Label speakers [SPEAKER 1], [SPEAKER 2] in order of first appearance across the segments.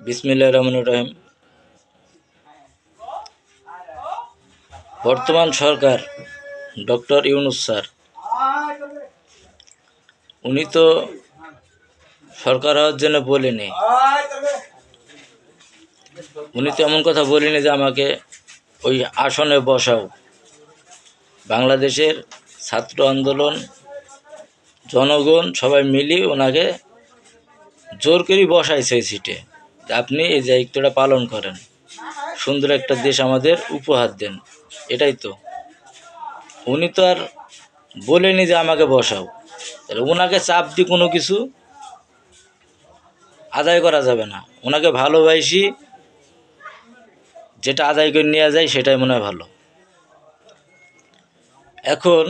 [SPEAKER 1] বিসমিল্লাহির রহমানির রহিম। বর্তমান সরকার ডক্টর ইউনূস স্যার, উনি তো সরকার হওয়ার জন্য বলেনি, উনি তো এমন কথা বলেনি যে আমাকে ওই আসনে বসাও। বাংলাদেশের ছাত্র আন্দোলন, জনগণ সবাই মিলে ওনাকে জোর করে বসাইছে এই সিটে, আপনি এই দায়িত্বটা পালন করেন, সুন্দর একটা দেশ আমাদের উপহার দেন। এটাই তো, উনি তো আর বলেনি যে আমাকে বসাও। তাহলে ওনাকে চাপ দিয়ে কোনো কিছু আদায় করা যাবে না। ওনাকে ভালোবাসি, যেটা আদায় করে নেওয়া যায় সেটাই মনে হয় ভালো। এখন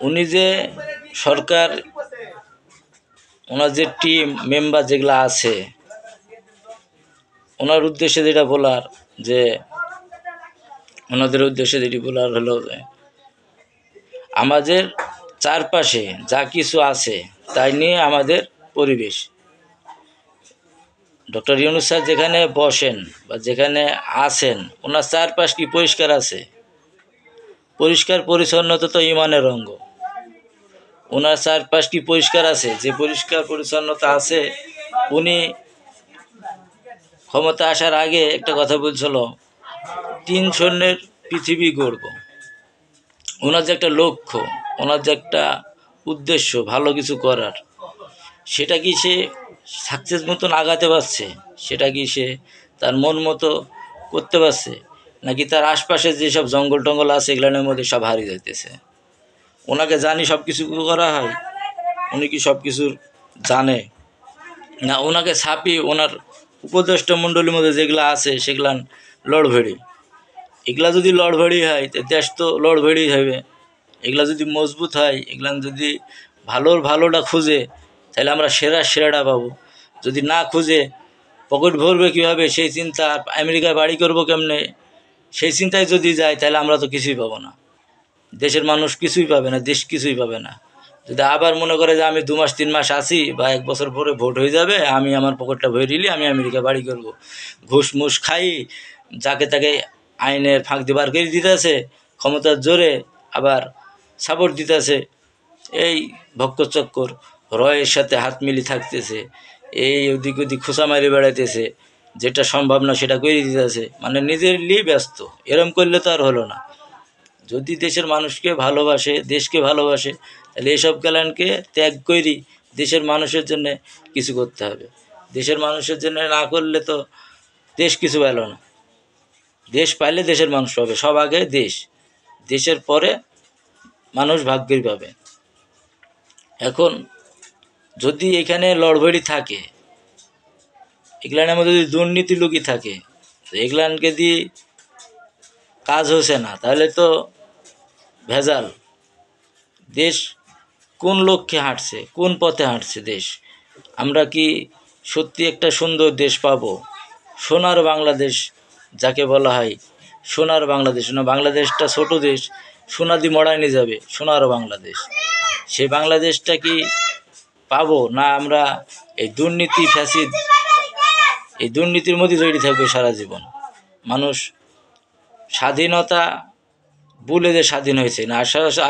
[SPEAKER 1] উনি যে সরকার, ওনার যে টিম মেম্বার যেগুলো আছে, ওনার উদ্দেশ্যে যেটা বলার, যে ওনাদের উদ্দেশ্যে যেটি বলার হলো যে আমাদের চারপাশে যা কিছু আছে তাই নিয়ে আমাদের পরিবেশ। ডক্টর ইউনূস স্যার যেখানে বসেন বা যেখানে আছেন, ওনার চারপাশ কি পরিষ্কার আছে? পরিষ্কার পরিচ্ছন্নতা তো ইমানের অঙ্গ। ওনার চারপাশ কি পরিষ্কার আছে? যে পরিষ্কার পরিচ্ছন্নতা আছে, উনি ক্ষমতা আসার আগে একটা কথা বলছিল, 3 সৈন্যের পৃথিবী গড়ব। ওনার যে একটা লক্ষ্য, ওনার যে একটা উদ্দেশ্য ভালো কিছু করার, সেটা কি সে সাকসেস মতন আগাতে পারছে? সেটা কি সে তার মন মতো করতে পারছে? নাকি তার আশপাশে যেসব জঙ্গল টঙ্গল আছে এগুলোর মধ্যে সব হারিয়ে যাইতেছে? ওনাকে জানি সব কিছু করা হয়, উনি কি সব কিছু জানে না? ওনাকে ছাপিয়ে ওনার উপদেষ্টা মণ্ডলীর মধ্যে যেগুলো আছে সেগুলান লড়ভেড়ি। এগুলা যদি লড়ভেড়ি হয় তো দেশ তো লড়ভেড়ি হবে। এগুলা যদি মজবুত হয়, এগুলা যদি ভালোটা খুঁজে, তাহলে আমরা সেরাটা পাবো। যদি না খুঁজে পকেট ভরবে কীভাবে সেই চিন্তা, আমেরিকায় বাড়ি করবো কেমনে সেই চিন্তায় যদি যায়, তাহলে আমরা তো কিছুই পাবো না। দেশের মানুষ কিছুই পাবে না, দেশ কিছুই পাবে না। যদি আবার মনে করে যে আমি 2 মাস 3 মাস আসি বা 1 বছর পরে ভোট হয়ে যাবে, আমি আমার পকেটটা ভরে নিলে আমি আমেরিকা বাড়ি করবো, ঘুষ মুষ খাই, যাকে তাকে আইনের ফাঁক দিয়ে বার করে দিতেছে, ক্ষমতার জোরে আবার সাপোর্ট দিতেছে, এই ভক্কচক্কর রয়ের সাথে হাত মিলি থাকতেছে, এই ওদিক ওদিক খোঁচা মারি বেড়াইতেছে, যেটা সম্ভব না সেটা করে দিতেছে, মানে নিজের নিয়ে ব্যস্ত। এরম করলে তো আর হলো না। যদি দেশের মানুষকে ভালোবাসে, দেশকে ভালোবাসে, তাহলে এইসব জ্ঞানকে ত্যাগ করি দেশের মানুষের জন্য কিছু করতে হবে। দেশের মানুষের জন্য না করলে তো দেশ কিছু পেল না। দেশ পাইলে দেশের মানুষ পাবে, সব আগে দেশ, দেশের পরে মানুষ ভাগ্যের পাবে। এখন যদি এখানে লড়ভড়ি থাকে, এগুলানের মধ্যে যদি দুর্নীতি লুকি থাকে, এগুলানকে দিয়ে কাজ হচ্ছে না, তাহলে তো ভেজাল। দেশ কোন লক্ষ্যে হাঁটছে, কোন পথে হাঁটছে দেশ? আমরা কি সত্যি একটা সুন্দর দেশ পাবো? সোনার বাংলাদেশ যাকে বলা হয়, সোনার বাংলাদেশ না, বাংলাদেশটা ছোট দেশ, সোনা দিয়ে মড়ায় নিয়ে যাবে সোনার বাংলাদেশ। সেই বাংলাদেশটা কি পাবো না আমরা এই দুর্নীতি ফ্যাসিদ, এই দুর্নীতির মধ্যে জড়িত থাকবে সারা জীবন? মানুষ স্বাধীনতা বলে যে স্বাধীন হয়েছে না,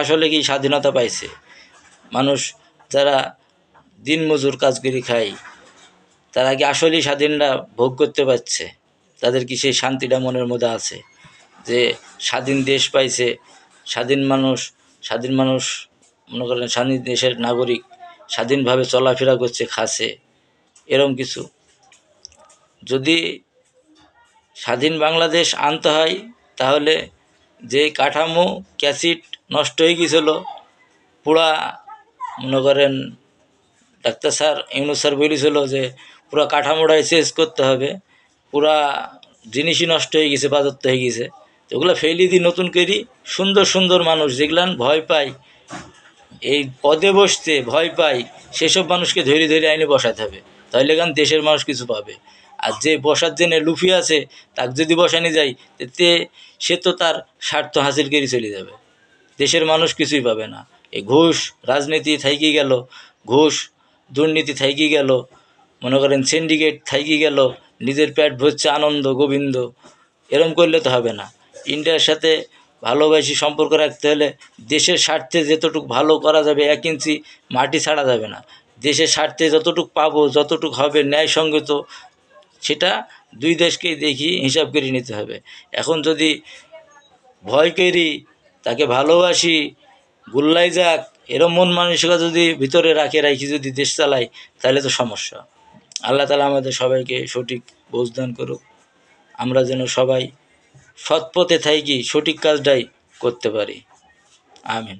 [SPEAKER 1] আসলে কি স্বাধীনতা পাইছে? মানুষ যারা দিনমজুর কাজ করে খায়, তারা কি আসলেই স্বাধীনতা ভোগ করতে পারছে? তাদের কি সেই শান্তিটা মনের মধ্যে আছে যে স্বাধীন দেশ পাইছে, স্বাধীন মানুষ মনে করেন স্বাধীন দেশের নাগরিক, স্বাধীনভাবে চলাফেরা করছে, খাচ্ছে, এরম কিছু? যদি স্বাধীন বাংলাদেশ আনতে হয়, তাহলে যে কাঠামো ক্যাসিট নষ্ট হয়ে গিয়েছিল, পুরা মনে করেন ডাক্তার স্যার ইউনূস স্যার বলেছিল যে পুরা কাঠামোটাই চেঞ্জ করতে হবে, পুরা জিনিসই নষ্ট হয়ে গেছে, বাজত্ব হয়ে গেছে। তো ওগুলো ফেলি দিয়ে নতুন করি, সুন্দর সুন্দর মানুষ যেগুলান ভয় পায়, এই পদে বসতে ভয় পায়, সেসব মানুষকে ধরে ধরে আইনে বসাতে হবে, তাহলে গান দেশের মানুষ কিছু পাবে। আর যে বসার জন্য লুফি আছে, তাকে যদি বসানি যায়, তে সে তো তার স্বার্থ হাসিল করে চলে যাবে, দেশের মানুষ কিছুই পাবে না। এই ঘুষ রাজনীতি থাইকি গেল, ঘুষ দুর্নীতি থাইকি গেল, মনে করেন সিন্ডিকেট থাইকি গেল, নিজের পেট ভরছে আনন্দ গোবিন্দ, এরম করলে তো হবে না। ইন্ডিয়ার সাথে ভালোবাসি সম্পর্ক রাখতে হলে দেশের স্বার্থে যতটুকু ভালো করা যাবে 1 ইঞ্চি মাটি ছাড়া যাবে না। দেশের স্বার্থে যতটুকু পাবো, যতটুকু হবে ন্যায়সঙ্গত, সেটা দুই দেশকেই দেখি হিসাব করে নিতে হবে। এখন যদি ভয় করি, তাকে ভালোবাসি, গুল্লাই যাক, এরম মন মানসিকতা যদি ভিতরে রাখি যদি দেশ চালাই, তাহলে তো সমস্যা। আল্লাহ তাআলা আমাদের সবাইকে সঠিক বোঝ দান করুক, আমরা যেন সবাই সৎ পথে থাকি, সঠিক কাজটাই করতে পারি। আমিন।